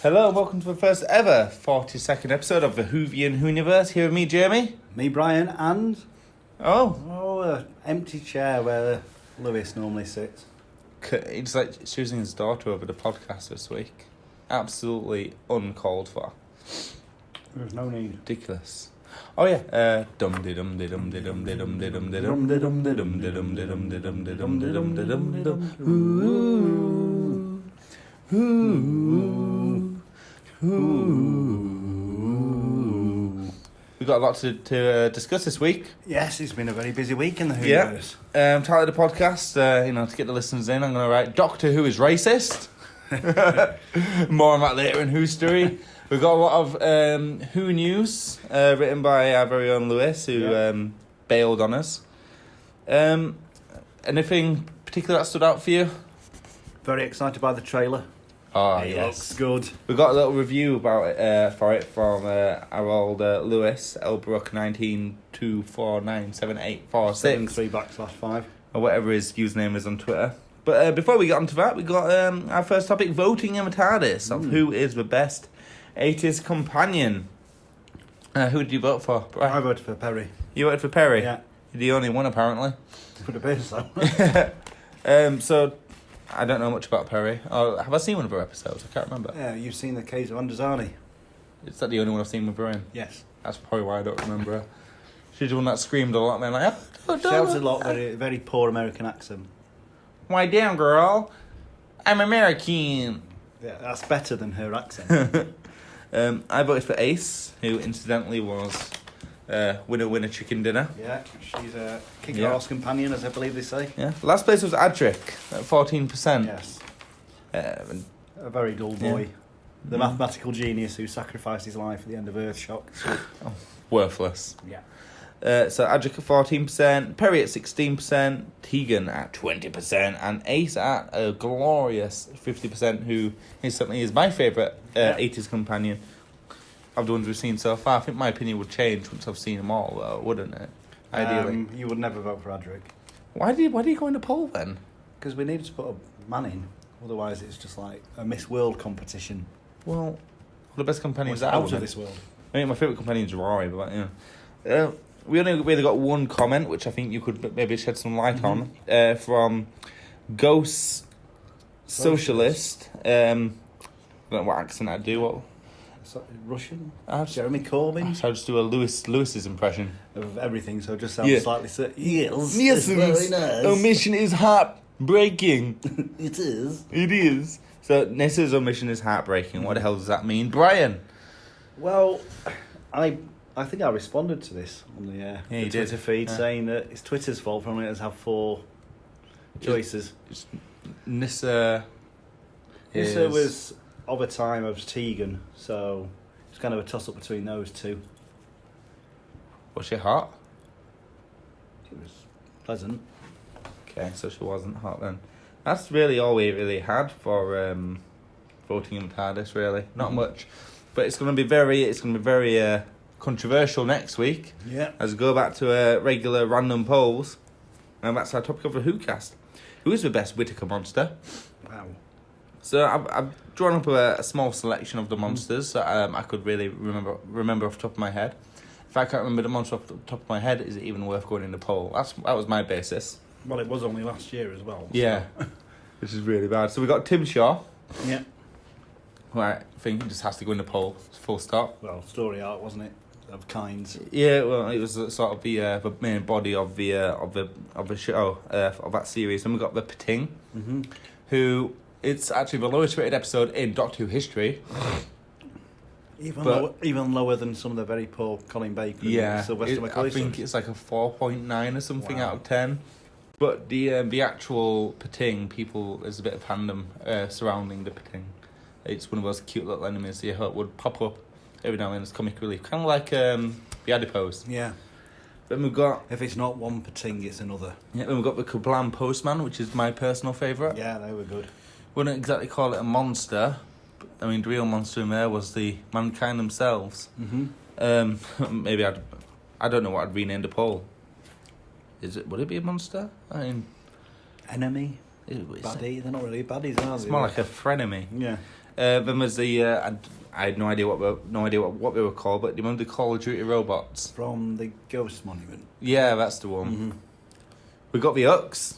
Hello, welcome to the first ever 42nd episode of the Whoniverse. Here with me, Jamie. Me, Brian, and... Oh, an empty chair where Lewis normally sits. It's like choosing his daughter over the podcast this week. Absolutely uncalled for. There's no need. Ridiculous. Oh yeah, dum de dum de dum de dum de dum de dum de dum de dum de dum de dum de dum de dum de dum de dum de dum de dum. We've got a lot to discuss this week. Yes, it's been a very busy week in the Whoniverse. Yeah. Title of the podcast, to get the listeners in, I'm going to write Doctor Who is racist. More on that later in Who Story. We've got a lot of Who news written by our very own Lewis, who bailed on us. Anything particular that stood out for you? Very excited by the trailer. Oh, it yes. looks good. We got a little review about it from our old Lewis, Elbrook 1924978446. 73/5. Or whatever his username is on Twitter. But before we get on to that, we got our first topic, voting in the TARDIS of who is the best 80s companion. Who did you vote for, Brian? I voted for Perry. You voted for Perry? Yeah. You're the only one, apparently. Could have been so. So, I don't know much about Perry. Oh, have I seen one of her episodes? I can't remember. Yeah, you've seen the case of Andrzani. Is that the only one I've seen with Brian? Yes. That's probably why I don't remember her. She's the one that screamed a lot, man. Like, Shouts a lot, very poor American accent. Why, damn, girl. I'm American. Yeah, that's better than her accent. I voted for Ace, who incidentally was winner chicken dinner. Yeah, she's a kick-ass companion, as I believe they say. Yeah. Last place was Adric at 14%. Yes. A very dull boy. Yeah. The mathematical genius who sacrificed his life at the end of Earthshock. Worthless. Yeah. So Adric at 14%, Perry at 16%, Tegan at 20%, and Ace at a glorious 50%, who instantly is my favourite 80s companion of the ones we've seen so far. I think my opinion would change once I've seen them all, though, wouldn't it? Ideally. You would never vote for Adric. Why do you go in the poll then? Because we needed to put a man in. Otherwise, it's just like a Miss World competition. Well, the best companions out are of this world. I mean, my favourite companion is Rory, but yeah. We only really got one comment, which I think you could maybe shed some light on, from Ghost Socialist. I don't know what accent I'd do. Russian? Jeremy Corbyn? So I'll just do a Lewis's impression. Of everything, so it just sounds slightly... Yes, it's very nice. Omission is heartbreaking. It is. It is. So Nessa's omission is heartbreaking. What the hell does that mean? Brian? Well, I think I responded to this on the Twitter feed, saying that it's Twitter's fault for only to have 4 choices. Nissa was of a time of Tegan, so it's kind of a toss-up between those two. Was she hot? It was pleasant. Okay, so she wasn't hot then. That's really all we really had for voting in the TARDIS, really. Not much. But it's going to be very controversial next week. Yeah. As we go back to regular random polls. And that's our topic of the WhoCast. Who is the best Whittaker monster? Wow. So I've drawn up a small selection of the monsters that I could really remember off the top of my head. If I can't remember the monster off the top of my head, is it even worth going in the poll? That was my basis. Well, it was only last year as well. So. Yeah. Which is really bad. So we got Tim Shaw. Yeah. Who I think just has to go in the poll. Full stop. Well, story art, wasn't it? Of kinds. Yeah, well, it was sort of the main body of the show of that series. And we got the Pating, who it's actually the lowest rated episode in Doctor Who history. Even lower than some of the very poor Colin Baker. Yeah, Sylvester McCoy. I think it's like a 4.9 or something out of 10. But the actual Pating, there's a bit of fandom surrounding the Pating. It's one of those cute little enemies you hope would pop up every now and then as comic relief. Kind of like the Adipose. Yeah. Then we've got... If it's not one Pating, it's another. Yeah, then we've got the Kablam Postman, which is my personal favourite. Yeah, they were good. Wouldn't exactly call it a monster. I mean, the real monster in there was the mankind themselves. Maybe I don't know what I'd rename the poll. Would it be a monster? I mean... Enemy? Baddie? They're not really baddies, are they? It's more like a frenemy. Yeah. Then there's the I had no idea what they were called, but do you remember the Call of Duty robots from the Ghost Monument? Yeah, that's the one. Mm-hmm. We got the Ucks.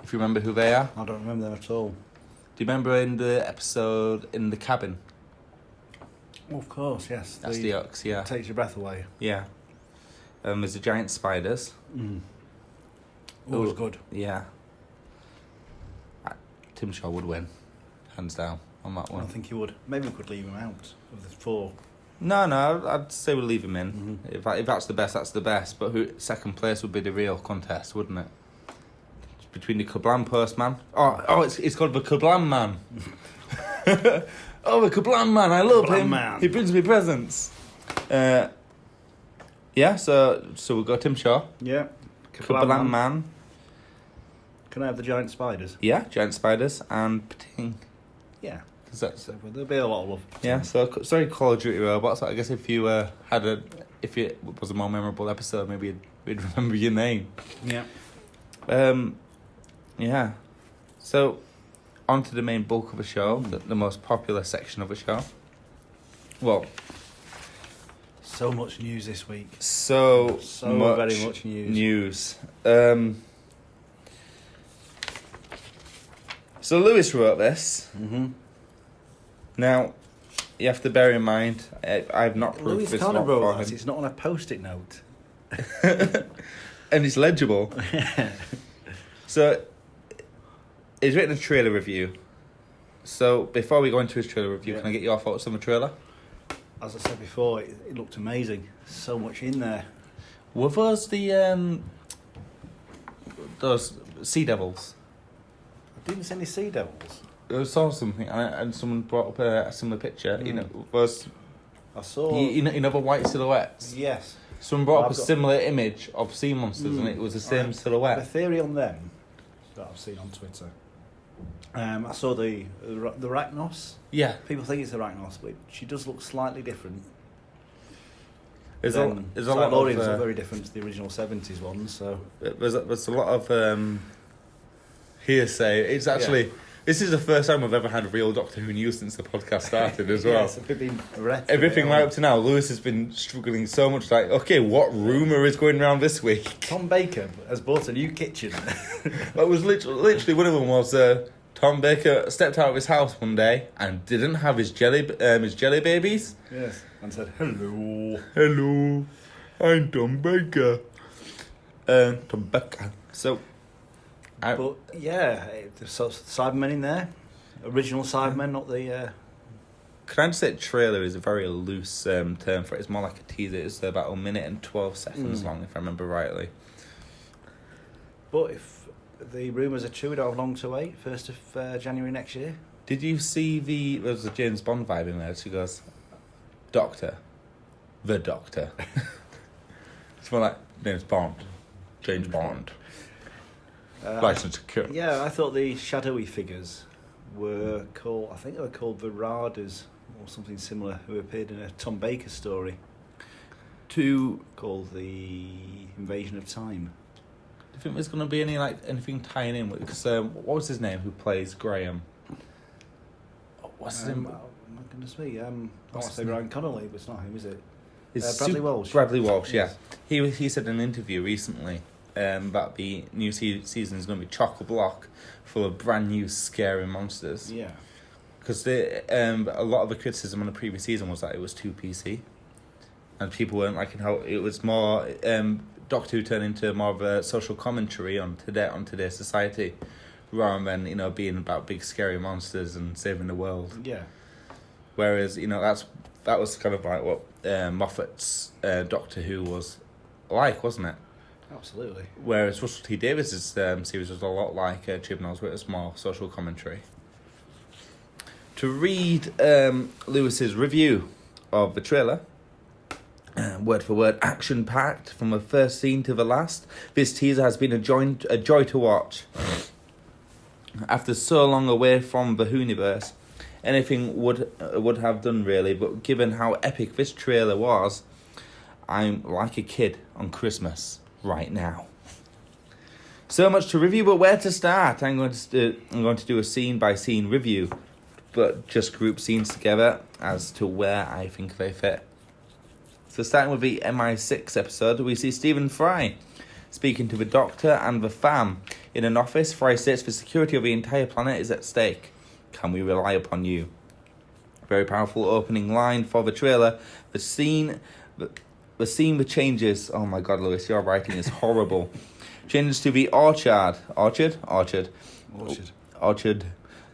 If you remember who they are. I don't remember them at all. Do you remember in the episode in the cabin? Oh, of course, yes. That's the Ucks, yeah. Takes your breath away. Yeah. There's the giant spiders. Mm. Oh, it was good. Yeah. Tim Shaw would win, hands down, on that one. I think he would. Maybe we could leave him out of the 4. No, I'd say we'll leave him in. Mm-hmm. If that's the best, that's the best. But second place would be the real contest, wouldn't it? It's between the Kablam Postman. Oh, it's called the Kablam Man. Oh, the Kablam Man! I love Kablam him. Man. He brings me presents. Yeah, so we'll go Tim Shaw. Yeah. Kablam Man. Can I have the giant spiders? Yeah, giant spiders and Pating. Yeah. That's, So there'll be a lot of love. yeah, so sorry, Call of Duty robots. I guess if you if it was a more memorable episode, maybe we'd remember your name. Yeah. Yeah. So, on to the main bulk of the show, the most popular section of the show. Well, so much news this week. so very much news. So Lewis wrote this. Mm-hmm. Now, you have to bear in mind, I've not proved Louis this kind not of wrote for that. him. It's not on a post-it note. And it's legible. So, he's written a trailer review. So, before we go into his trailer review, Yeah. can I get your thoughts on the trailer? As I said before, it looked amazing. So much in there. Were those those Sea Devils? I didn't see any sea devils. I saw something, and someone brought up a similar picture. You know, was I saw. you know the white silhouettes. Yes. Someone brought up I've a got- similar image of sea monsters, and it was the same The silhouette. theory on them that I've seen on Twitter. I saw the Rachnos. Yeah, People think it's the Rachnos, but she does look slightly different. there's Then a lot Silurians of are very different to the original 70s ones. So there's a lot of hearsay. It's actually this is the first time we've ever had real Doctor Who news since the podcast started as well. Yes, we've been bereft of Everything it, right haven't up to now, Lewis has been struggling so much. Like, okay, what rumour is going around this week? we? Tom Baker has bought a new kitchen. It was literally one of them was Tom Baker stepped out of his house one day and didn't have his jelly babies. Yes, and said hello. Hello, I'm Tom Baker. Tom Baker. So, But yeah, there's sort of Cybermen in there. Original Cybermen, not the. can I just say trailer is a very loose term for it. It's more like a teaser. It's about 1 minute and 12 seconds long, if I remember rightly. But if the rumours are true, we don't have long to wait. 1st of January next year. Did you see there's a James Bond vibe in there? She goes, Doctor. The Doctor. It's more like James Bond. James Bond. License to kill. Yeah, I thought the shadowy figures were called. I think they were called Viradas or something similar, who appeared in a Tom Baker story called The Invasion of Time. Do you think there's going to be anything tying in with? Because what was his name? Who plays Graham? What's his name? My goodness me. I want What's to say his name? Ryan Connolly, but it's not him, is it? It's Bradley Walsh. Bradley Walsh. Yeah. Yes. He said in an interview recently that the new season is going to be chock a block full of brand new scary monsters. Yeah. Because a lot of the criticism on the previous season was that it was too PC, and people weren't liking how it was more. Doctor Who turned into more of a social commentary on today's society, rather than being about big scary monsters and saving the world. Yeah. Whereas that was kind of like what Moffat's Doctor Who was like, wasn't it? Absolutely. Whereas Russell T Davies's series was a lot like Chibnall's, where it was more social commentary. To read Lewis's review of the trailer, word for word, action-packed from the first scene to the last, this teaser has been a joy to watch. After so long away from the Whoniverse, anything would have done really, but given how epic this trailer was, I'm like a kid on Christmas right now. So much to review, but where to start? I'm going to do a scene by scene review but just group scenes together as to where I think they fit. So starting with the MI6 episode, we see Stephen Fry speaking to the Doctor and the fam. In an office, Fry states the security of the entire planet is at stake. Can we rely upon you? Very powerful opening line for the trailer. The scene with changes. Oh my God, Lewis, your writing is horrible. Changes to the orchard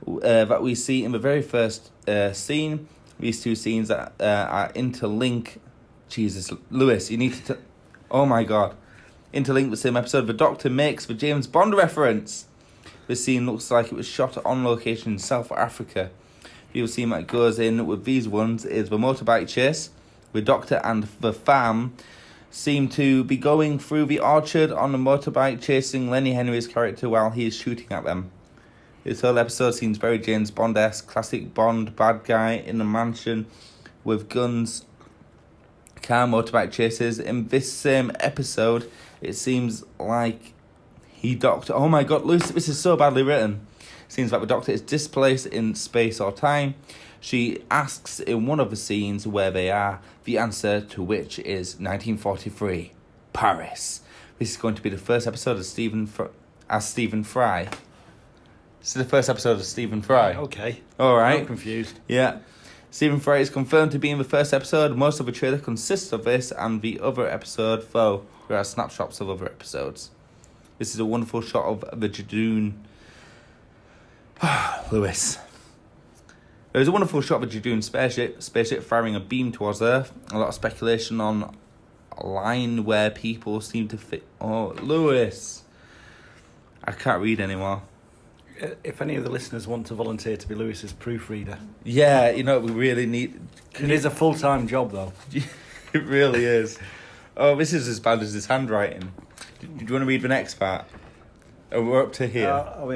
that we see in the very first scene. These two scenes that are interlink. Jesus, Lewis, you need to... Oh my God. Interlink the same episode. The Doctor makes the James Bond reference. This scene looks like it was shot on location in South Africa. The scene that goes in with these ones is the motorbike chase. The Doctor and the fam seem to be going through the orchard on a motorbike chasing Lenny Henry's character while he is shooting at them. This whole episode seems very James Bond-esque, classic Bond bad guy in a mansion with guns, car motorbike chases. In this same episode, it seems like oh my God, Lucy, this is so badly written. It seems like the Doctor is displaced in space or time. She asks in one of the scenes where they are, the answer to which is 1943, Paris. This is going to be the first episode of Stephen Fry. This is the first episode of Stephen Fry. Okay. All right. I'm confused. Yeah. Stephen Fry is confirmed to be in the first episode. Most of the trailer consists of this and the other episode, though there are snapshots of other episodes. This is a wonderful shot of the Jadoon. Lewis. There's a wonderful shot of a Jadoon spaceship firing a beam towards Earth. A lot of speculation on a line where people seem to fit. Oh, Lewis. I can't read anymore. If any of the listeners want to volunteer to be Lewis's proofreader. Yeah, we really need... It is a full-time job, though. It really is. Oh, this is as bad as his handwriting. Do you want to read the next part? Oh, we're up to here. Are we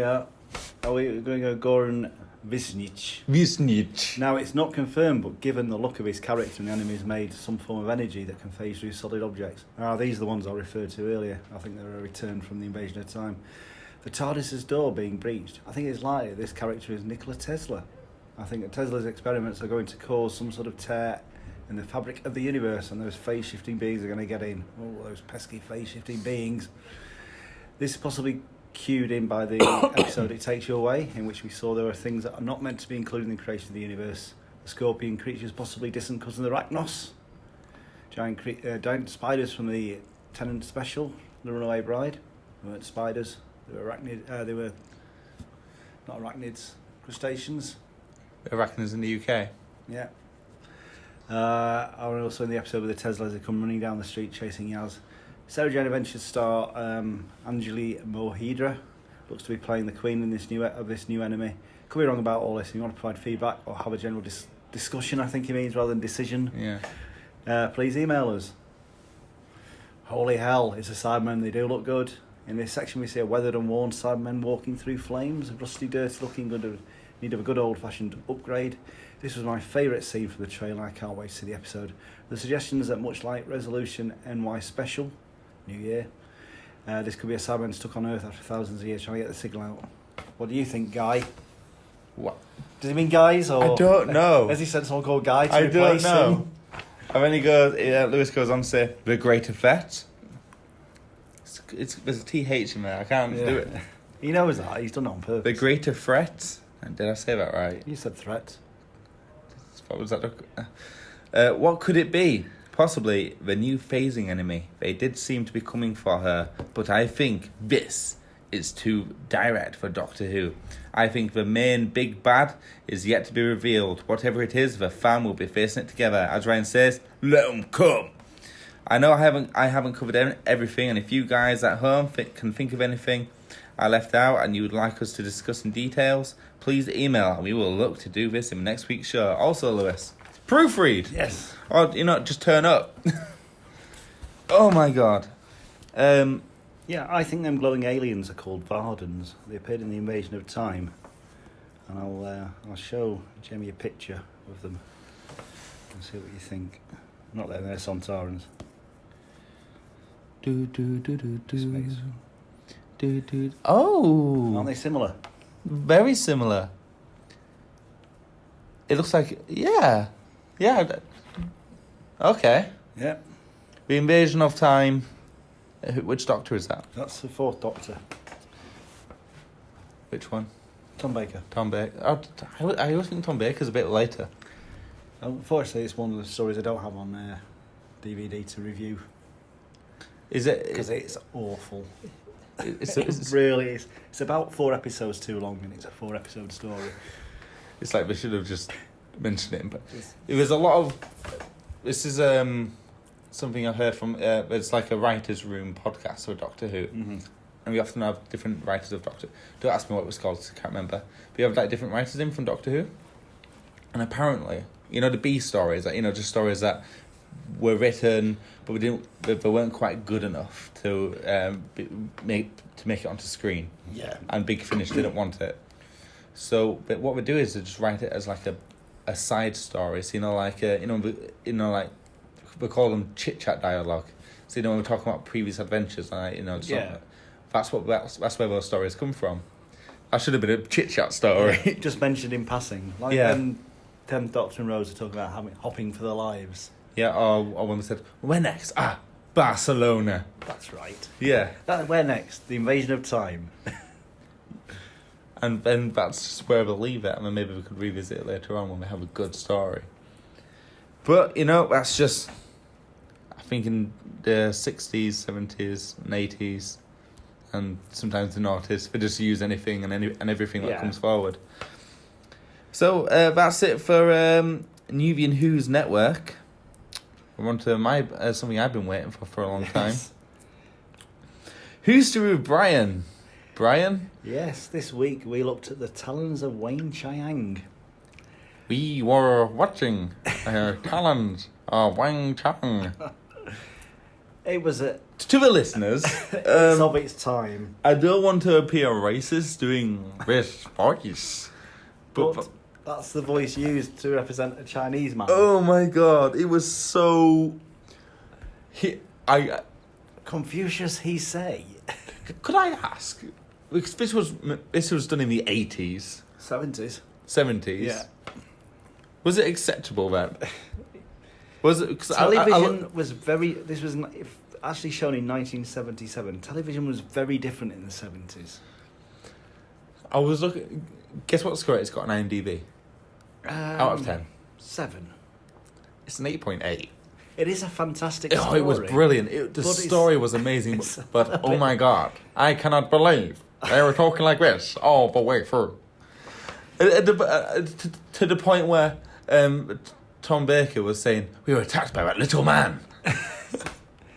going to go Goran Visnich? Now, it's not confirmed, but given the look of his character, the enemy has made some form of energy that can phase through solid objects. These are the ones I referred to earlier. I think they're a return from the Invasion of Time. The TARDIS's door being breached. I think it's likely this character is Nikola Tesla. I think that Tesla's experiments are going to cause some sort of tear in the fabric of the universe, and those phase-shifting beings are going to get in. Oh, those pesky phase-shifting beings. This is possibly cued in by the episode It Takes You Away, in which we saw there are things that are not meant to be included in the creation of the universe. The scorpion creatures, possibly distant cousins of Arachnos. Giant spiders from the Tennant special, The Runaway Bride. They weren't spiders. They were not arachnids, crustaceans. Arachnids in the UK. Yeah. I was also in the episode with the Teslas that come running down the street chasing Yaz. Sarah Jane Adventures star Anjali Mohidra looks to be playing the queen in this new enemy. Could be wrong about all this. If you want to provide feedback or have a general discussion, I think he means, rather than decision. Yeah. Please email us. Holy hell, it's a Cybermen. They do look good. In this section, we see a weathered and worn Cybermen walking through flames, rusty, dirty looking, need of a good old-fashioned upgrade. This was my favourite scene from the trailer. I can't wait to see the episode. The suggestion is that much like Resolution NY Special, New Year, this could be a Cyberman stuck on Earth after thousands of years trying to get the signal out. What do you think, Guy? What? Does he mean guys, or... I don't know. Has he said someone called Guy to I replace don't know. him? And then Lewis goes on to say, the great effect. There's a TH in there. I can't do it. He knows that. He's done it on purpose. The greater threat. Did I say that right? You said threat. What was that? What could it be? Possibly the new phasing enemy. They did seem to be coming for her, but I think this is too direct for Doctor Who. I think the main big bad is yet to be revealed. Whatever it is, the fam will be facing it together. As Ryan says, let 'em come. I know I haven't covered everything, and if you guys at home can think of anything I left out and you would like us to discuss in details, please email and we will look to do this in next week's show. Also, Lewis, proofread. Yes. Or, just turn up. Oh my God. Yeah, I think them glowing aliens are called Vardens. They appeared in the Invasion of Time, and I'll show Jamie a picture of them and see what you think. Not them, they're Sontarans. Space. Oh, Aren't they similar? very similar. It looks like yeah. Okay. Yeah. The Invasion of Time. Which Doctor is that? That's the fourth Doctor. Which one? Tom Baker. Tom Baker. Oh, I always think Tom Baker's a bit later. Unfortunately, it's one of the stories I don't have on DVD to review. Is it? Because it's awful. It's really is. It's about 4 episodes too long, and it's a 4-episode story. It's like they should have just mentioned it. But it was a lot of. This is something I heard from. It's like a writers' room podcast for Doctor Who, Mm-hmm. and we often have different writers of Doctor. Don't ask me what it was called. 'Cause I can't remember. But you have like different writers in from Doctor Who, and apparently, the B stories, like, just stories that were written, but they weren't quite good enough to make it onto screen. Yeah. And Big Finish didn't want it. So, but what we do is to just write it as like a side story. So, like we call them chit chat dialogue. So, when we're talking about previous adventures, that's where those stories come from. That should have been a chit chat story. Yeah, just mentioned in passing, like when 10th Doctor and Rose are talking about hopping for their lives. Yeah, or when we said, where next? Barcelona. That's right. Yeah. Where next? The Invasion of Time. And then that's just where we'll leave it, and then maybe we could revisit it later on when we have a good story. But, that's just, I think in the 60s, 70s, and 80s, and sometimes the noughties, they just use anything and everything that comes forward. So, that's it for Nubian Who's Network. We're on to something I've been waiting for a long time. Who's to with Brian? Brian? Yes, this week we looked at the talons of Wang Chiang. We were watching talons of Wang Chang. It was To the listeners, it's of its time. I don't want to appear racist doing this voice, But that's the voice used to represent a Chinese man. Oh my god, it was so. Confucius, he say. Could I ask? Because this was done in the 80s, 70s. 70s. Yeah. Was it acceptable then? Was it? Cause Television was very. This was actually shown in 1977. Television was very different in the 70s. I was looking. Guess what score it's got on IMDb? Out of 10. 7. It's an 8.8. It is a fantastic story. Oh, it was brilliant. The story was amazing, but oh my god, I cannot believe they were talking like this all the way through. To the point where Tom Baker was saying, "We were attacked by that little man."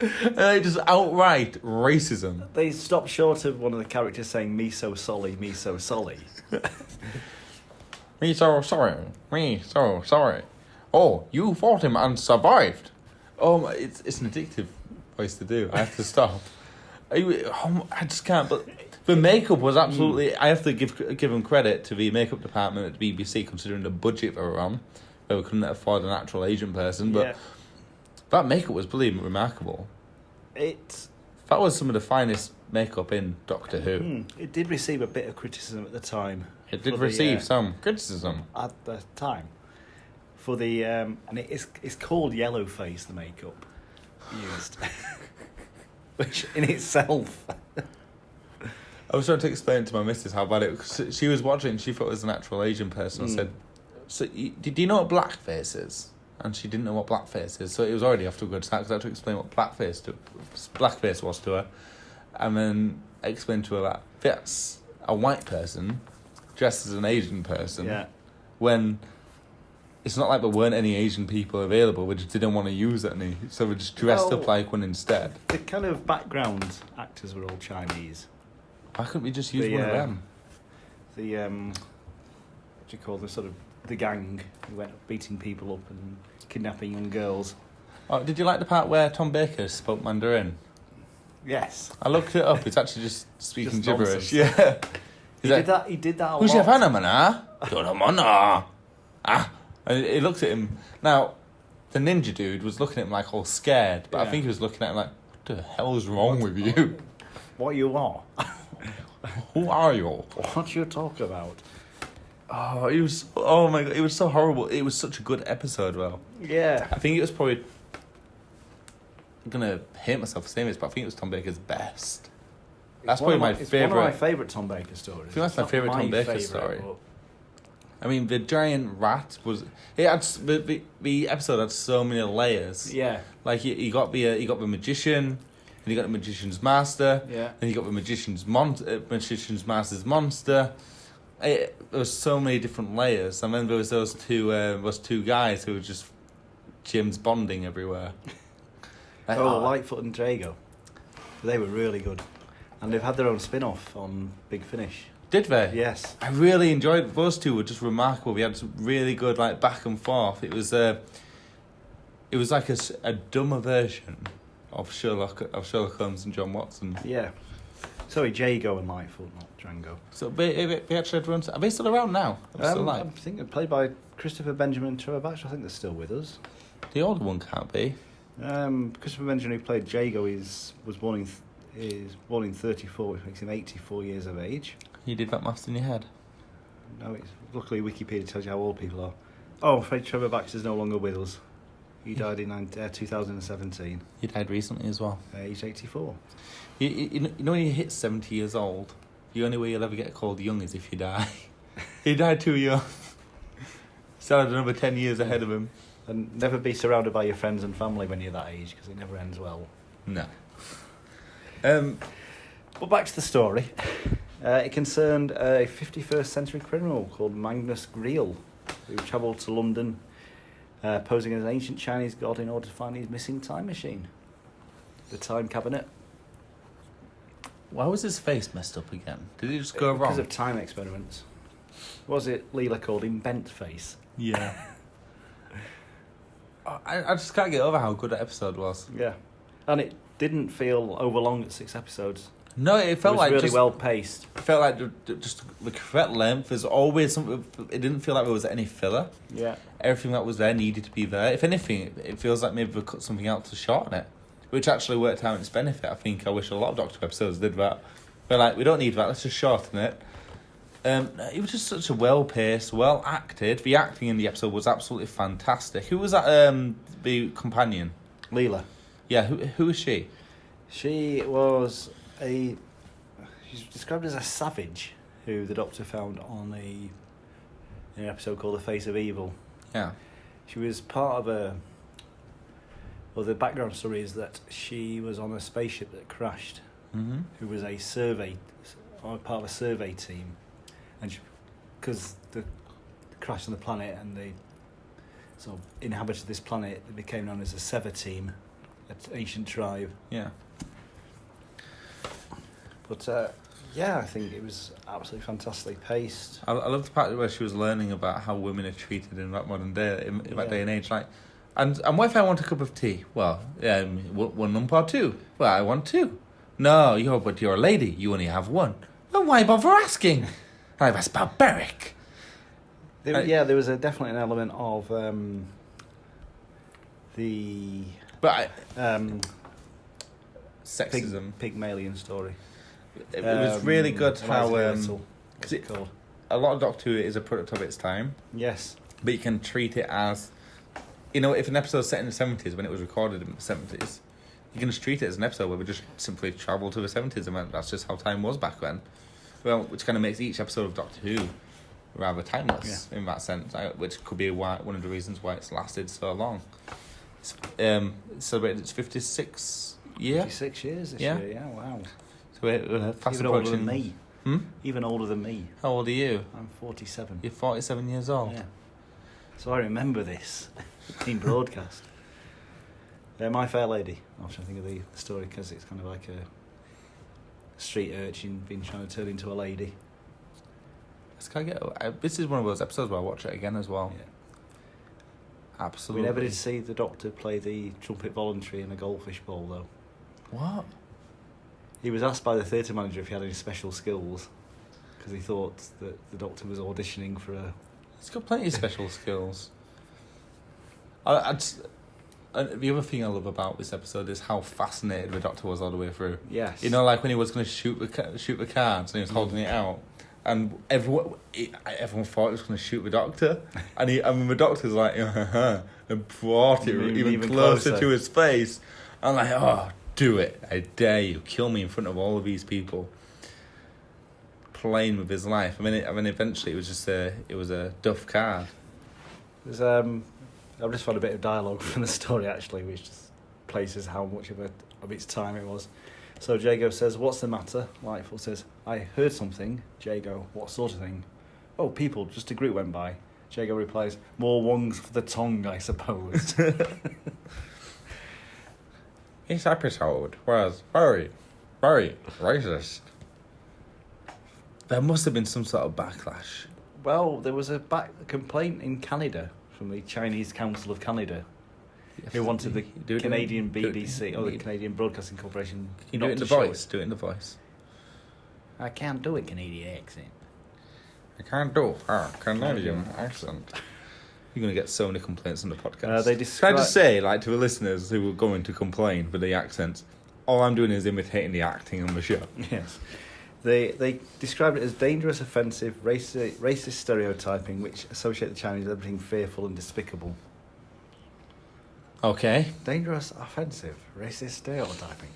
Just outright racism. They stopped short of one of the characters saying, "Me so solly, me so solly." Me so sorry. Me so sorry. Oh, you fought him and survived. Oh, it's an addictive voice to do. I have to stop. I just can't. But the makeup was absolutely. I have to give them credit to the makeup department at the BBC, considering the budget they were on. They couldn't afford an actual Asian person, but that makeup was pretty remarkable. That was some of the finest makeup in Doctor Who. It did receive a bit of criticism at the time. It did receive some criticism at the time. For the and it's called yellow face, the makeup used, which in itself. I was trying to explain to my missus how bad it was. 'Cause she was watching. She thought it was an actual Asian person. I said, "So did you know what blackface is?" And she didn't know what blackface is. So it was already off to a good start because I had to explain what blackface was to her, and then I explained to her that that's a white person dressed as an Asian person. Yeah. When it's not like there weren't any Asian people available, we just didn't want to use any, so we just dressed up like one instead. The kind of background actors were all Chinese. Why couldn't we just use one of them? The what do you call them? Sort of the gang who went beating people up and kidnapping young girls. Oh, did you like the part where Tom Baker spoke Mandarin? Yes. I looked it up. It's actually just speaking Just gibberish. nonsense. Yeah. He did that a Who's your lot. fan, and he looked at him. Now, the ninja dude was looking at him like all scared, but I think he was looking at him like, "What the hell is wrong with you? What you are? Who are you?" What you talk about? Oh, it was. Oh my god, it was so horrible. It was such a good episode, though. Yeah. I think it was probably. I'm gonna hate myself for saying this, but I think it was Tom Baker's best. That's probably my It's favourite. one of my favourite Tom Baker stories. I think that's my It's not favourite Tom Baker favourite, story. but I mean, the giant rat was. It had the episode had so many layers. yeah. Like you got the magician, and you got the magician's master, Yeah. and you got the magician's magician's master's monster. There was so many different layers, and then there was those two guys who were just James Bonding everywhere. Like, Lightfoot and Drago. They were really good. And they've had their own spin-off on Big Finish. Did they? Yes. I really enjoyed it. Those two were just remarkable. We had some really good like back and forth. It was like a dumber version of Sherlock Holmes and John Watson. Yeah. Sorry, Jago and Lightfoot, not Django. So they actually had runs. Are they still around now? Still I alive? think they're played by Christopher Benjamin and Trevor Batch. I think they're still with us. The older one can't be. Christopher Benjamin, who played Jago, is born in 34, which makes him 84 years of age. You did that maths in your head. No, luckily Wikipedia tells you how old people are. Oh, I'm afraid Trevor Batch is no longer with us. He died in 2017. He died recently as well. Age 84. You know when you hit 70 years old, the only way you'll ever get called young is if you die. He died too young. Still had another 10 years ahead of him. And never be surrounded by your friends and family when you're that age, because it never ends well. No. But back to the story. It concerned a 51st century criminal called Magnus Greel, who travelled to London posing as an ancient Chinese god in order to find his missing time machine. The time cabinet. Why was his face messed up again? Did it just go wrong? Because of time experiments. Was it Leela called him Bent Face? Yeah. I just can't get over how good that episode was. Yeah. And it didn't feel overlong at 6 episodes. No, it felt It was like really just, well paced. It felt like just the correct length. There's always something. It didn't feel like there was any filler. Yeah. Everything that was there needed to be there. If anything, it feels like maybe they cut something out to shorten it, which actually worked out in its benefit. I think I wish a lot of Doctor Who episodes did that. They're like, we don't need that. Let's just shorten it. It was just such a well-paced, well-acted. The acting in the episode was absolutely fantastic. Who was that? The companion. Leela. Yeah. Who was she? She's described as a savage who the Doctor found on an episode called The Face of Evil. Yeah. She was part of the background story is that she was on a spaceship that crashed, who was part of a survey team, and because the crash on the planet and they sort of inhabited this planet, they became known as a Sever team, an ancient tribe. Yeah. But I think it was absolutely fantastically paced. I love the part where she was learning about how women are treated in that modern day, in that day and age. Like, and what if I want a cup of tea? Well, one lump or two. Well, I want two. No, you're a lady. You only have one. Well, why bother asking? Like, that's barbaric. There was definitely an element of sexism. Pygmalion story. It was really good how what's it called? A lot of Doctor Who is a product of its time. Yes. But you can treat it as, if an episode's set in the 70s when it was recorded in the 70s, you can just treat it as an episode where we just simply travel to the 70s and that's just how time was back then. Well, which kind of makes each episode of Doctor Who rather timeless in that sense, which could be one of the reasons why it's lasted so long. It's celebrated its 56th year. 56 years this year, yeah, wow. So we're fast Even approaching. older than me. Hmm? Even older than me. How old are you? I'm 47. You're 47 years old. Yeah. So I remember this in broadcast. My Fair Lady. I'm trying to think of the story because it's kind of like a street urchin being trying to turn into a lady. This is one of those episodes where I watch it again as well. Yeah. Absolutely. We never did see the Doctor play the trumpet voluntary in a goldfish bowl, though. What? He was asked by the theatre manager if he had any special skills, because he thought that the Doctor was auditioning for a... He's got plenty of special skills. The other thing I love about this episode is how fascinated the Doctor was all the way through. Yes. Like when he was going to shoot the cards and he was holding it out. And everyone thought he was going to shoot the Doctor, and the Doctor's like, and brought it even closer to his face. I'm like, oh, do it! I dare you, kill me in front of all of these people. Playing with his life. I mean, eventually it was a duff card. There's I've just found a bit of dialogue from the story actually, which just places how much of its time it was. So Jago says, "What's the matter?" Lightfoot says, "I heard something." Jago, "What sort of thing?" "Oh, people, just a group went by." Jago replies, "More wongs for the tongue, I suppose." This episode was very, very racist. There must have been some sort of backlash. Well, there was a complaint in Canada from the Chinese Council of Canada, who wanted the Canadian BBC or the Canadian Broadcasting Corporation. Can you do it in the voice? Do it in the voice. I can't do a Canadian accent. I can't do a Canadian accent. You're going to get so many complaints on the podcast. Can I just say, like, to the listeners who were going to complain with the accents, all I'm doing is imitating the acting on the show. Yes. They described it as dangerous, offensive, racist stereotyping, which associate the Chinese with everything fearful and despicable. Okay. Dangerous, offensive, racist stereotyping.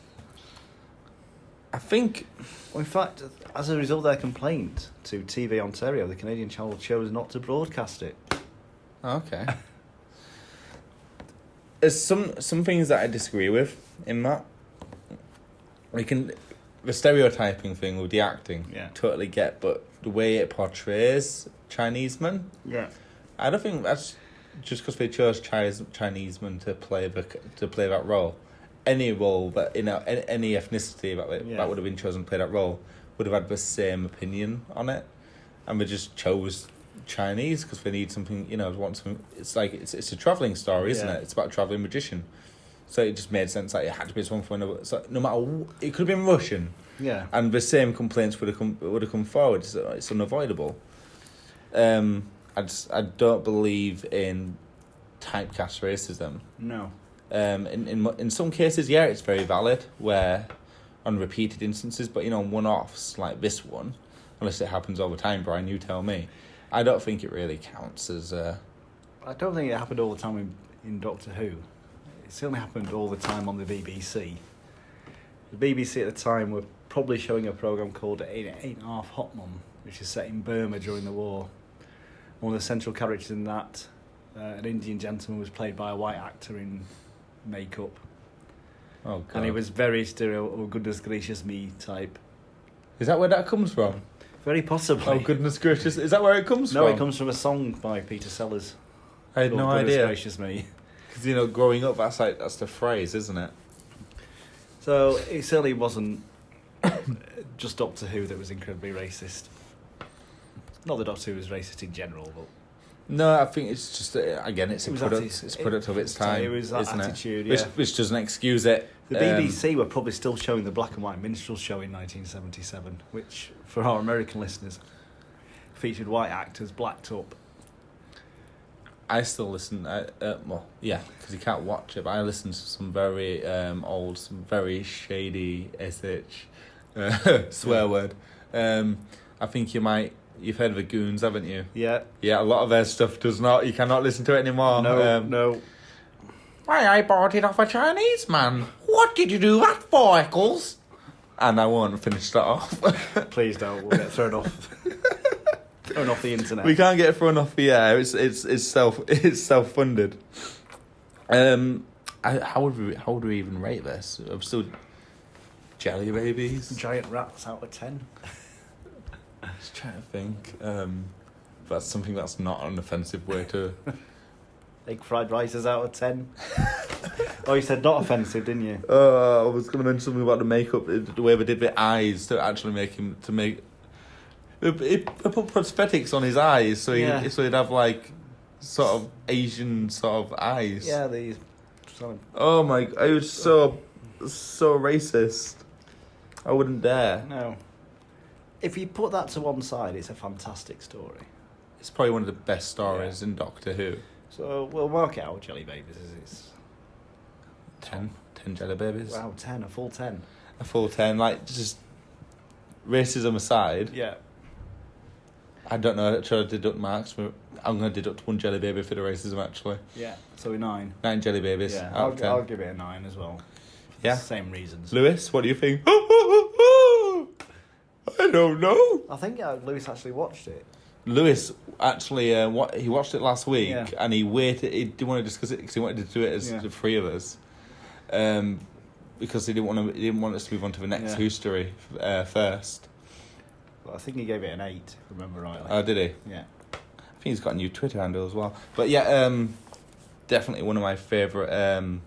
I think... Well, in fact, as a result of their complaint to TV Ontario, the Canadian channel chose not to broadcast it. Okay. There's some things that I disagree with in that. The stereotyping thing with the acting, totally get, but the way it portrays Chinese men, I don't think that's just because they chose Chinese men to play that role. Any role that any ethnicity that would have been chosen to play that role would have had the same opinion on it, and they just chose Chinese because they need something. Want something. It's like it's a traveling story, isn't it? It's about a traveling magician. So it just made sense. Like it had to be one for another. So no matter, it could have been Russian. Yeah. And the same complaints would have come forward. So it's unavoidable. I don't believe in typecast racism. No. In some cases, it's very valid. Where on repeated instances, but one-offs like this one, unless it happens all the time, Brian, you tell me. I don't think it really counts as. I don't think it happened all the time in Doctor Who. It certainly happened all the time on the BBC. The BBC at the time were probably showing a programme called 8.5 Hot Mum, which is set in Burma during the war. One of the central characters in that, an Indian gentleman, was played by a white actor in makeup. Oh, God. And he was very oh goodness gracious me type. Is that where that comes from? Very possibly. Oh goodness gracious! Is that where it comes from? No, it comes from a song by Peter Sellers. I had no idea. Goodness gracious me. Because growing up, that's the phrase, isn't it? So it certainly wasn't just Doctor Who that was incredibly racist. Not that Doctor Who was racist in general, but no, I think it's just again, it's a product of its time. It was that isn't attitude, it? Which doesn't excuse it. The BBC were probably still showing the black and white minstrel show in 1977, which for our American listeners featured white actors blacked up. I still listen. Because you can't watch it. But I listen to some very old, some very shady SH swear word. I think you've heard of the Goons, haven't you? Yeah. Yeah, a lot of their stuff does not. You cannot listen to it anymore. No. I bought it off a Chinese man. What did you do that for, Eccles? And I won't finish that off. Please don't. We'll get thrown off. Thrown off the internet. We can't get thrown off the air. It's self-funded. How would we even rate this? I'm still jelly babies. Giant rats out of 10. Just trying to think. That's something that's not an offensive way to. Egg fried rices out of 10. Oh, you said not offensive, didn't you? I was going to mention something about the makeup, the way they did the eyes to actually make him They put prosthetics on his eyes, so he'd have like sort of Asian sort of eyes. Yeah, these. Oh my! It was so racist. I wouldn't dare. No. If you put that to one side, it's a fantastic story. It's probably one of the best stories in Doctor Who. So we'll mark it out, Jelly Babies. It's 10 jelly babies. Wow, 10, a full 10. A full 10, like just racism aside. Yeah. I don't know. I try to deduct marks. But I'm going to deduct 1 jelly baby for the racism, actually. Yeah, so we're 9. 9 jelly babies. Yeah, out of 10. I'll give it a 9 as well. Yeah. Same reasons. Lewis, what do you think? I don't know. I think Lewis actually watched it. Lewis actually, he watched it last week, Yeah. and he waited. He didn't want to discuss it because he wanted to do it as the 3 of us, because he didn't want to. He didn't want us to move on to the next history first. Well, I think he gave it an 8, if I remember rightly. Oh, did he? Yeah. I think he's got a new Twitter handle as well. But yeah, definitely one of my favourite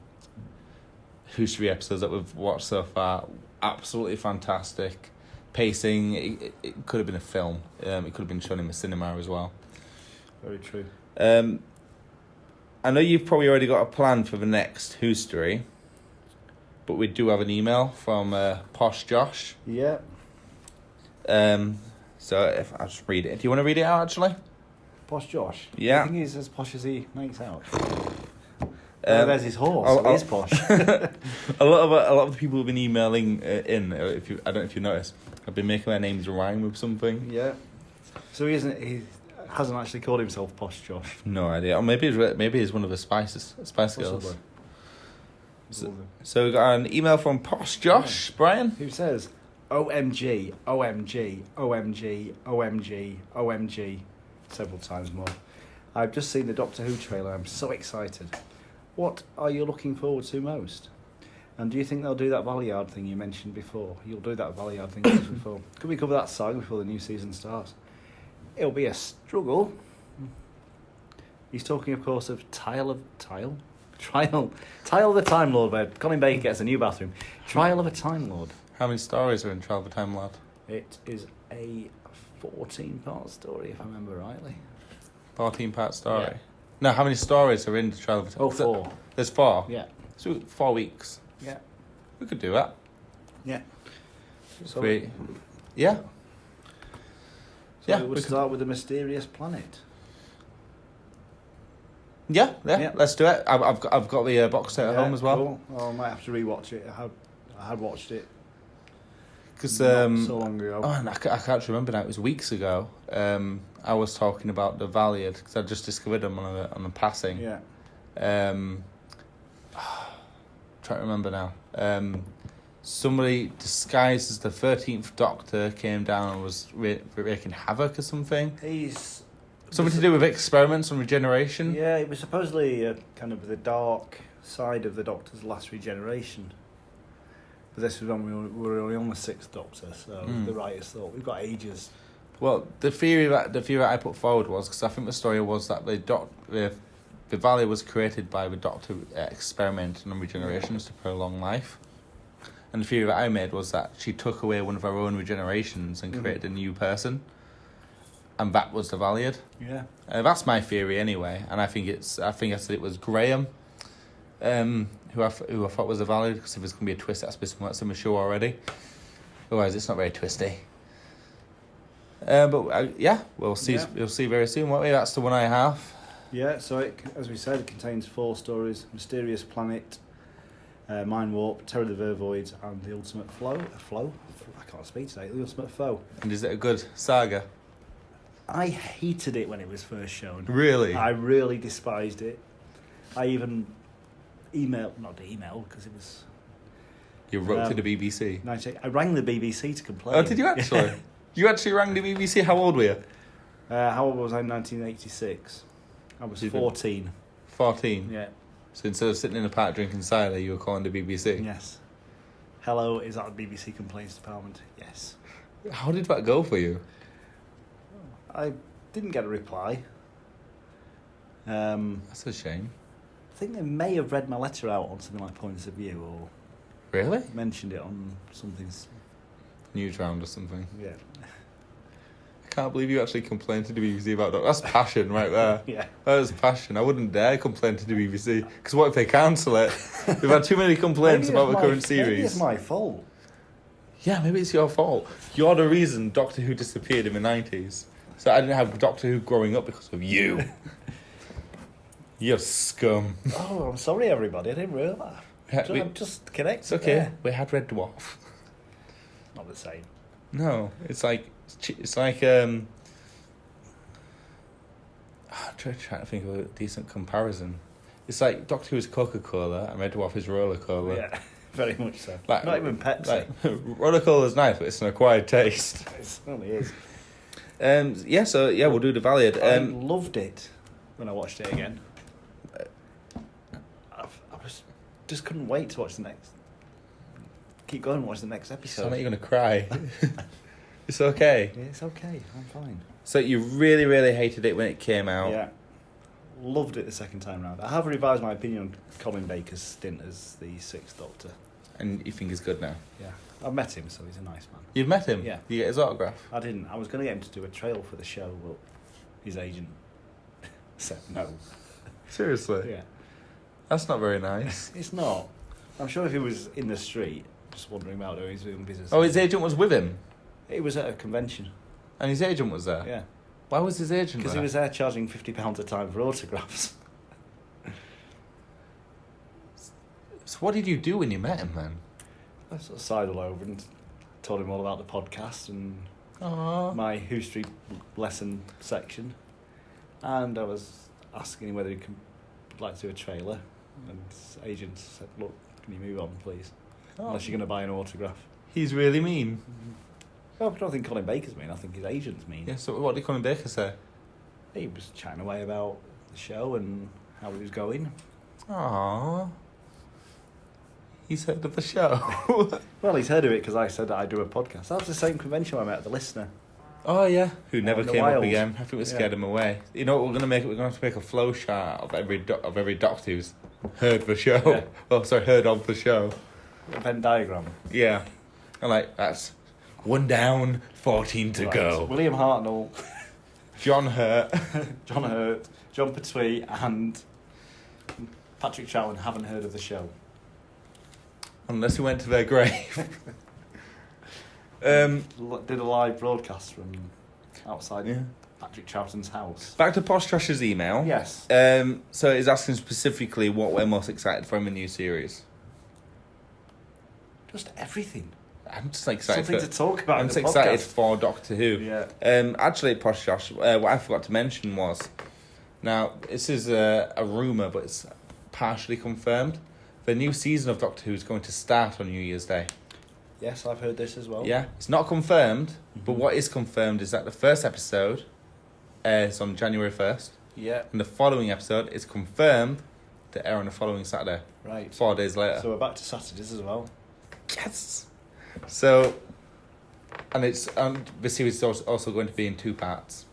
history episodes that we've watched so far. Absolutely fantastic. Pacing, it could have been a film. It could have been shown in the cinema as well. Very true. I know you've probably already got a plan for the next Whostory, but we do have an email from Posh Josh. Yeah. So if I'll just read it. Do you want to read it out, actually? Posh Josh? Yeah. I think he's as posh as he makes out. There's his horse. He is posh. a lot of the people who've been emailing in. I don't know if you noticed, have been making their names rhyme with something. Yeah. So he hasn't actually called himself Posh Josh. No idea. Or maybe he's one of the Spice Girls. So we got an email from Posh Josh, Brian, who says, "OMG, OMG, OMG, OMG, OMG," several times more. I've just seen the Doctor Who trailer. I'm so excited. What are you looking forward to most? And do you think they'll do that Valeyard thing you mentioned before? You'll do that Valeyard thing you mentioned before. Could we cover that saga before the new season starts? It'll be a struggle. He's talking, of course, of Trial of the Time Lord, where Colin Baker gets a new bathroom. Trial of a Time Lord. how many stories are in Trial of a Time Lord? It is a 14-part story, if I remember rightly. 14-part story. Yeah. No, how many stories are in the Trial of a Time? Oh, 4. There's 4. Yeah. So 4 weeks. Yeah. We could do that. Yeah. So Yeah. we'll start with the mysterious planet. Yeah, let's do it. I've got the box set at home as well. Cool. Oh, I might have to rewatch it. I had watched it Because so long ago. Oh, and I can't remember now. It was weeks ago. I was talking about the Valiant because I just discovered them on a passing. Yeah. Trying to remember now. Somebody disguised as the 13th Doctor came down and was wreaking havoc or something. He's Something to do with experiments on regeneration. Yeah, it was supposedly kind of the dark side of the Doctor's last regeneration. But this was when we were only on the 6th Doctor, so the writers thought we've got ages. Well, the theory that I put forward was because I think the story was that the Valley was created by the Doctor experimenting on regenerations to prolong life, and the theory that I made was that she took away one of her own regenerations and created a new person, and that was the Valiant. Yeah, that's my theory anyway, and I think I said it was Graham, who I thought was a Valiant because if there's gonna be a twist, that's been something that's in the show already. Otherwise, it's not very twisty. We'll see. Yeah. We'll see very soon, won't we? That's the one I have. Yeah, so it, as we said, it contains 4 stories: Mysterious Planet, Mind Warp, Terror of the Vervoids, and The Ultimate Flow. I can't speak today. The Ultimate Foe. And is it a good saga? I hated it when it was first shown. Really? I really despised it. I even not because it was... You wrote to the BBC? I rang the BBC to complain. Oh, did you actually? You actually rang the BBC? How old were you? How old was I in 1986? I was 14. 14? Yeah. So instead of sitting in a park drinking cider, you were calling the BBC? Yes. Hello, is that the BBC Complaints Department? Yes. How did that go for you? I didn't get a reply. That's a shame. I think they may have read my letter out on something like Points of View or Really? mentioned it on something. News round or something. Yeah. I can't believe you actually complained to the BBC about that. That's passion right there. Yeah. That is passion. I wouldn't dare complain to the BBC. Because what if they cancel it? We've had too many complaints about the current series. Maybe it's my fault. Yeah, maybe it's your fault. You're the reason Doctor Who disappeared in the 90s. So I didn't have Doctor Who growing up because of you. You're scum. Oh, I'm sorry, everybody. I didn't realise. I'm just connected. It's okay. There. We had Red Dwarf. Not the same. No, it's like trying to think of a decent comparison. It's like Doctor Who's Coca-Cola and Red Dwarf is Roller Cola. Yeah, very much so. Like, Not even Pepsi. Like, Roller Cola's nice, but it's an acquired taste. It certainly is. We'll do the Valiant. I loved it when I watched it again. Just couldn't wait to watch the next. Keep going and watch the next episode. Sound like you're going to cry. It's okay. Yeah, it's okay. I'm fine. So you really, really hated it when it came out. Yeah. Loved it the second time round. I have revised my opinion on Colin Baker's stint as the Sixth Doctor. And you think he's good now? Yeah. I've met him, so he's a nice man. You've met him? Yeah. You get his autograph? I didn't. I was going to get him to do a trail for the show, but his agent said no. Seriously? Yeah. That's not very nice. It's not. I'm sure if he was in the street, just wandering about doing his own business. Oh, his agent was with him? It was at a convention. And his agent was there? Yeah. Why was his agent there? Because he was there charging £50 a time for autographs. So what did you do when you met him, then? I sort of sidled over and told him all about the podcast and Aww. my history lesson section. And I was asking him whether he'd like to do a trailer. And his agent said, look, can you move on, please? Oh. Unless you're going to buy an autograph. He's really mean. Well, I don't think Colin Baker's mean. I think his agent's mean. Yeah, so what did Colin Baker say? He was chatting away about the show and how it was going. Aww. He's heard of the show. Well, he's heard of it because I said that I do a podcast. That was the same convention I met the listener. Oh, yeah. Who never in the came up wild. again. I think we scared him away. You know what we're going to make? We're going to have to make a flow chart of every Doctor who's heard the show. Yeah. Oh, sorry, heard of the show. A Venn diagram. Yeah. And that's 1 down, 14 to Right. go. William Hartnell, John Hurt. John Hurt, John Pertwee, and Patrick Troughton haven't heard of the show. Unless he went to their grave. Did a live broadcast from outside Yeah. Patrick Troughton's house. Back to Posh Trash's email. Yes. So he's asking specifically what we're most excited for in the new series. Just everything. I'm just excited Something to talk about. I'm in just the excited podcast. for Doctor Who. Yeah. Actually, Posh Josh, what I forgot to mention was, now this is a rumour, but it's partially confirmed. The new season of Doctor Who is going to start on New Year's Day. Yes, I've heard this as well. Yeah, it's not confirmed, but Mhm. what is confirmed is that the first episode airs on January 1st, Yeah. and the following episode is confirmed to air on the following Saturday, Right. 4 days later. So we're back to Saturdays as well. Yes. So, and the series is also going to be in 2 parts,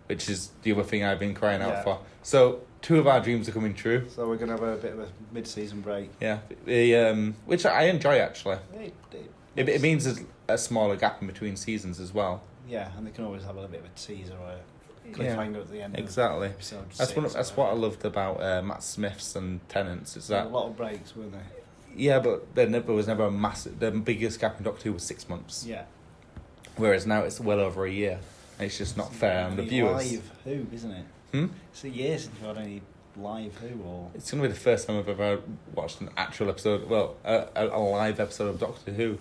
which is the other thing I've been crying out Yeah. for. So 2 of our dreams are coming true. So we're going to have a bit of a mid-season break. Yeah, which I enjoy actually. It means there's a smaller gap in between seasons as well. Yeah, and they can always have a bit of a teaser or a cliffhanger at the end. Exactly. Of episode That's 6 that's what I loved about Matt Smith's and Tennant's. Is There that were a lot of breaks, weren't there? yeah, but there was never a massive. The biggest gap in Doctor Who was 6 months. Yeah. Whereas now it's well over a year. And it's just not fair on the viewers. Live Who, isn't it? Hmm? It's a year since you've had any live Who or... It's going to be the first time I've ever watched an actual episode, well, a live episode of Doctor Who.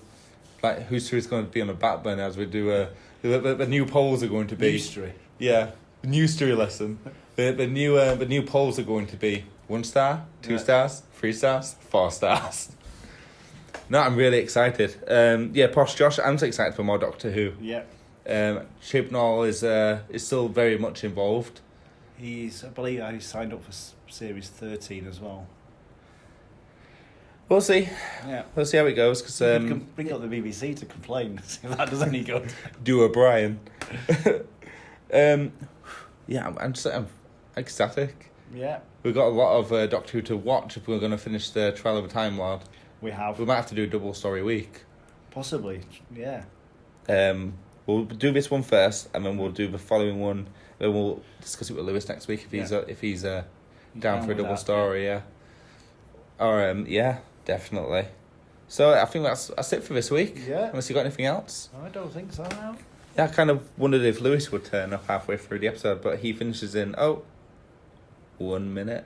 Like, whose series is going to be on the back burner as we do the new polls are going to be... History. Yeah, the new story lesson. The new polls are going to be 1 star, 2 Yeah. stars, 3 stars, 4 stars. No, I'm really excited. Posh Josh, I'm so excited for more Doctor Who. Yeah. Chibnall is still very much involved. I believe he signed up for series 13 as well. We'll see. Yeah. We'll see how it goes. Because You can bring up the BBC to complain, see if that does any good. do O'Brien. I'm ecstatic. Yeah. We've got a lot of Doctor Who to watch if we're going to finish the Trial of a Time Lord. We have. We might have to do a double story week. Possibly, yeah. We'll do this one first, and then we'll do the following one. Then we'll discuss it with Lewis next week if he's down for a with double that, story. Yeah. Or definitely. So I think that's it for this week. Yeah. Unless you got anything else. I don't think so now. Yeah, I kind of wondered if Lewis would turn up halfway through the episode, but he finishes in 1 minute.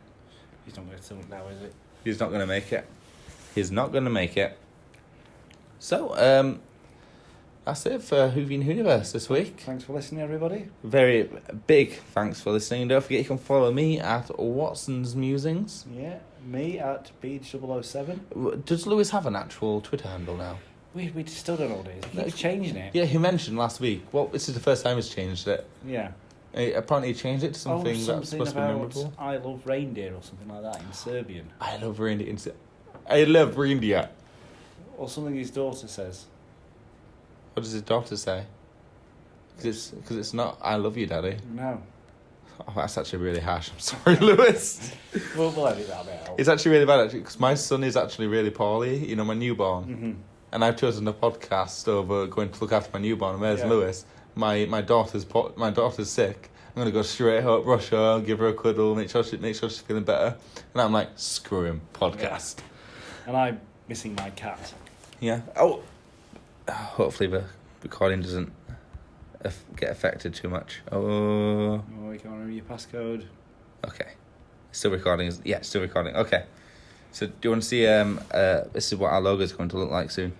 He's not going to turn up now, is it? He's not going to make it. He's not going to make it. So, That's it for Whovian Whoniverse this week. Thanks for listening, everybody. Very big thanks for listening. Don't forget you can follow me at Watson's Musings. Yeah, me at Beach007. Does Lewis have an actual Twitter handle now? We still don't know what it is. He keeps changing it. Yeah, he mentioned last week. Well, this is the first time he's changed it. Yeah. Apparently he changed it to something that's supposed to be memorable. I love reindeer or something like that in Serbian. I love reindeer. I love reindeer. Or something his daughter says. What does his daughter say? Because it's not I love you, Daddy. No. Oh, that's actually really harsh. I'm sorry, Lewis. We'll edit that bit out. It's actually really bad, actually, because my son is actually really poorly. You know, my newborn. Mm-hmm. And I've chosen a podcast over going to look after my newborn. Where's Lewis? My daughter's sick. I'm gonna go straight up, rush her, give her a cuddle, make sure she's feeling better. And I'm like, screw him, podcast. Yeah. And I'm missing my cat. Yeah. Oh. Hopefully the recording doesn't get affected too much. Oh. Oh, you can't remember your passcode. Okay. Still recording. Yeah, still recording. Okay. So do you want to see? This is what our logo is going to look like soon.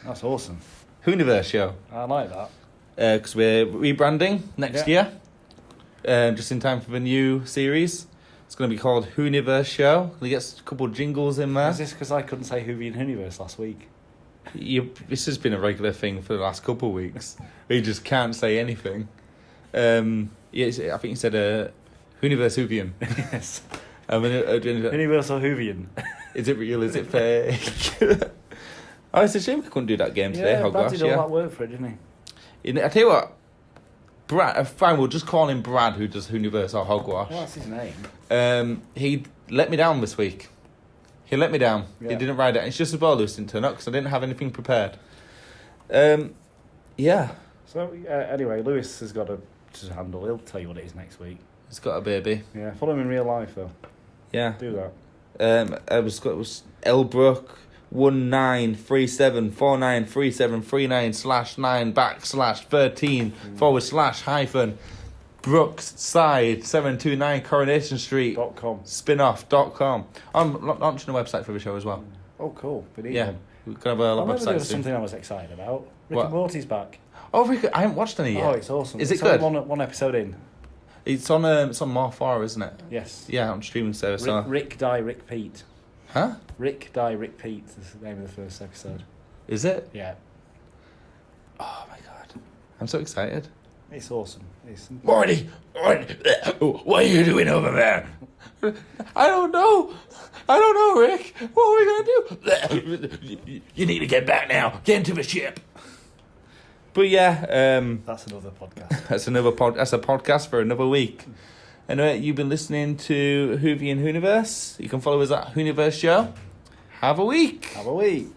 That's awesome. Whoniverse show. I like that. Because we're rebranding next year. Just in time for the new series. It's going to be called Whoniverse Show. We get a couple of jingles in there. Is this because I couldn't say Whovian Whoniverse last week? This has been a regular thing for the last couple of weeks. We just can't say anything. I think you said Whoniverse Whovian. Yes. Whoniverse or Whovian? Is it real? Is it fake? Oh, it's a shame we couldn't do that game today. Yeah, Brad did all that work for it, didn't he? I tell you what, Brad. Fine, we'll just call him Brad, who does Whoniverse or Hogwash. Well, that's his name. He let me down this week. He let me down. Yeah. He didn't write it. It's just as well Lewis didn't turn up because I didn't have anything prepared. Yeah. So, anyway, Lewis has got a handle. He'll tell you what it is next week. He's got a baby. Yeah, follow him in real life, though. Yeah. Do that. It was Elbrook 1937493739/9/13 Brookside 729 Coronation Street .com. spinoff.com. I'm launching a website for the show as well. Oh, cool. Yeah, we're gonna have a website soon. Something I was excited about. Rick What? and Morty's back. Oh, Rick, I haven't watched any yet. Oh, it's awesome. Is it's it good? only one episode in. It's on More 4, isn't it? Yes. Yeah, on streaming service. Rick Die Rick Pete. Huh? Rick Die Rick Pete is the name of the first episode. Is it? Yeah. Oh my god, I'm so excited. It's awesome. Morty, what are you doing over there? I don't know, Rick. What are we gonna do? You need to get back now. Get into the ship. But yeah, that's another podcast. That's a podcast for another week. Anyway, you've been listening to Whovian Whoniverse. You can follow us at Whoniverse Show. Have a week. Have a week.